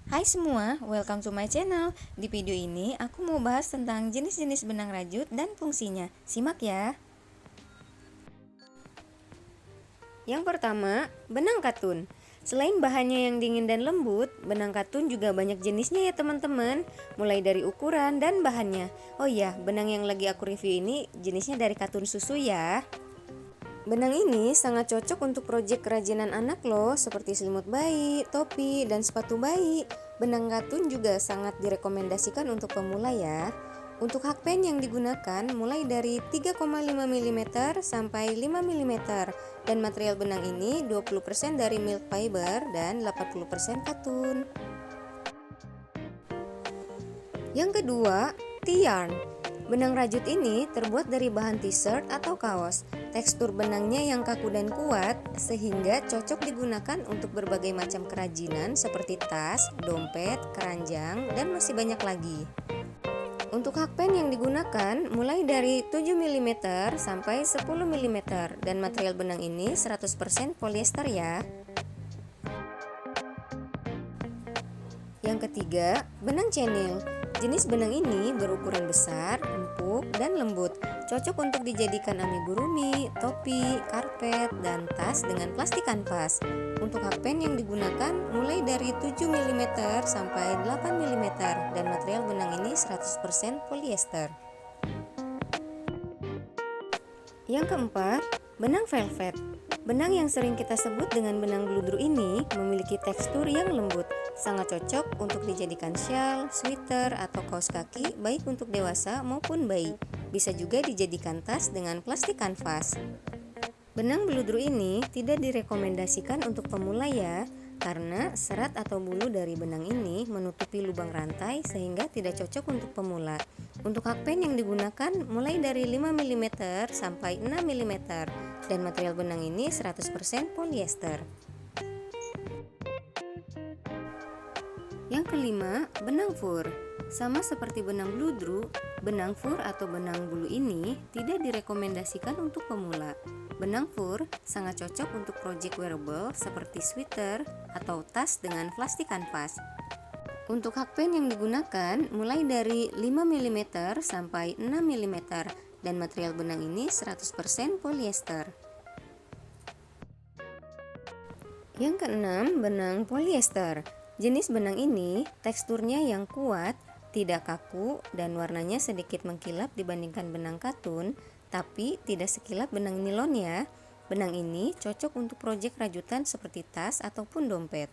Hai semua, welcome to my channel. Di video ini aku mau bahas tentang jenis-jenis benang rajut dan fungsinya. Simak ya. Yang pertama, benang katun. Selain bahannya yang dingin dan lembut, benang katun juga banyak jenisnya ya teman-teman. Mulai dari ukuran dan bahannya. Oh iya, benang yang lagi aku review ini jenisnya dari katun susu ya. Benang ini sangat cocok untuk proyek kerajinan anak loh, seperti selimut bayi, topi, dan sepatu bayi. Benang katun juga sangat direkomendasikan untuk pemula ya. Untuk hakpen yang digunakan mulai dari 3,5 mm sampai 5 mm, dan material benang ini 20% dari milk fiber dan 80% katun. Yang kedua, T-yarn. Benang rajut ini terbuat dari bahan t-shirt atau kaos. Tekstur benangnya yang kaku dan kuat sehingga cocok digunakan untuk berbagai macam kerajinan seperti tas, dompet, keranjang, dan masih banyak lagi. Untuk hakpen yang digunakan mulai dari 7 mm sampai 10 mm, dan material benang ini 100% polyester ya. Yang ketiga, benang chenille. Jenis benang ini berukuran besar, empuk, dan lembut. Cocok untuk dijadikan amigurumi, topi, karpet, dan tas dengan plastik kanvas. Untuk hakpen yang digunakan mulai dari 7 mm sampai 8 mm, dan material benang ini 100% polyester. Yang keempat, benang velvet. Benang yang sering kita sebut dengan benang bludru ini memiliki tekstur yang lembut, sangat cocok untuk dijadikan shawl, sweater, atau kaos kaki baik untuk dewasa maupun bayi. Bisa juga dijadikan tas dengan plastik kanvas. Benang bludru ini tidak direkomendasikan untuk pemula ya, karena serat atau bulu dari benang ini menutupi lubang rantai sehingga tidak cocok untuk pemula. Untuk hakpen yang digunakan mulai dari 5 mm sampai 6 mm, dan material benang ini 100% polyester. Yang kelima, benang fur. Sama seperti benang bludru, benang fur atau benang bulu ini tidak direkomendasikan untuk pemula. Benang fur sangat cocok untuk project wearable seperti sweater atau tas dengan plastik kanvas. Untuk hakpen yang digunakan mulai dari 5 mm sampai 6 mm, dan material benang ini 100% polyester. Yang keenam, benang polyester. Jenis benang ini teksturnya yang kuat, tidak kaku, dan warnanya sedikit mengkilap dibandingkan benang katun, tapi tidak sekilap benang nilon ya. Benang ini cocok untuk proyek rajutan seperti tas ataupun dompet.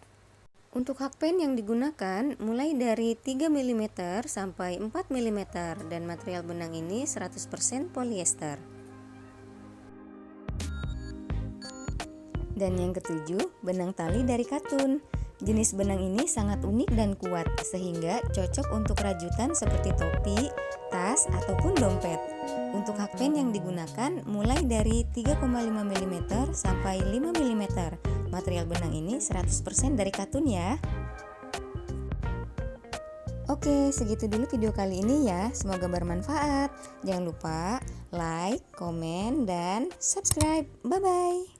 Untuk hakpen yang digunakan mulai dari 3 mm sampai 4 mm, dan material benang ini 100% polyester. Dan yang ketujuh, benang tali dari katun. Jenis benang ini sangat unik dan kuat sehingga cocok untuk rajutan seperti topi, tas, ataupun dompet. Untuk hakpen yang digunakan mulai dari 3,5 mm sampai 5 mm. Material benang ini 100% dari katun ya. Oke, segitu dulu video kali ini ya. Semoga bermanfaat. Jangan lupa like, komen, dan subscribe. Bye-bye.